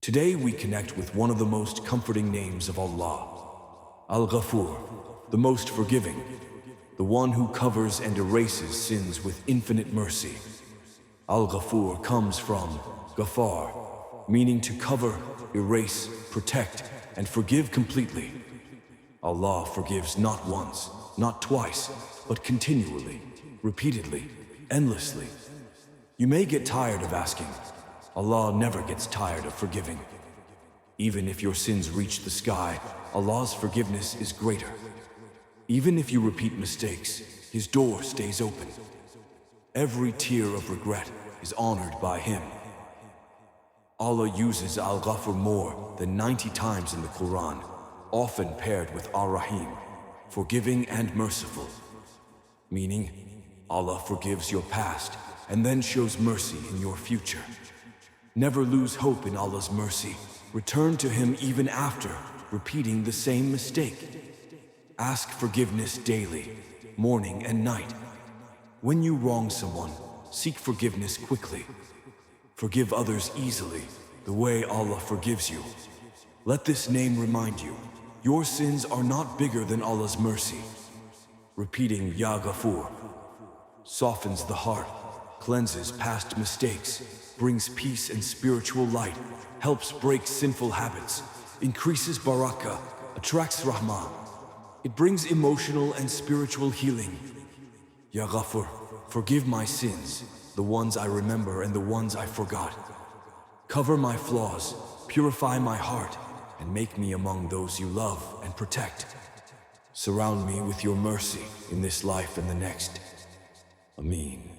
Today we connect with one of the most comforting names of Allah, Al-Ghafur, the most forgiving, the one who covers and erases sins with infinite mercy. Al-Ghafur comes from Ghafar, meaning to cover, erase, protect, and forgive completely. Allah forgives not once, not twice, but continually, repeatedly, endlessly. You may get tired of asking. Allah never gets tired of forgiving. Even if your sins reach the sky, Allah's forgiveness is greater. Even if you repeat mistakes, His door stays open. Every tear of regret is honored by Him. Allah uses Al-Ghafur more than 90 times in the Quran, often paired with Ar-Rahim, forgiving and merciful. Meaning, Allah forgives your past and then shows mercy in your future. Never lose hope in Allah's mercy. Return to Him even after repeating the same mistake. Ask forgiveness daily, morning and night. When you wrong someone, seek forgiveness quickly. Forgive others easily, the way Allah forgives you. Let this name remind you, your sins are not bigger than Allah's mercy. Repeating Ya Ghafur softens the heart, cleanses past mistakes, brings peace and spiritual light, helps break sinful habits, increases barakah, attracts rahmah. It brings emotional and spiritual healing. Ya Ghafur, forgive my sins, the ones I remember and the ones I forgot. Cover my flaws, purify my heart, and make me among those you love and protect. Surround me with your mercy in this life and the next. Ameen.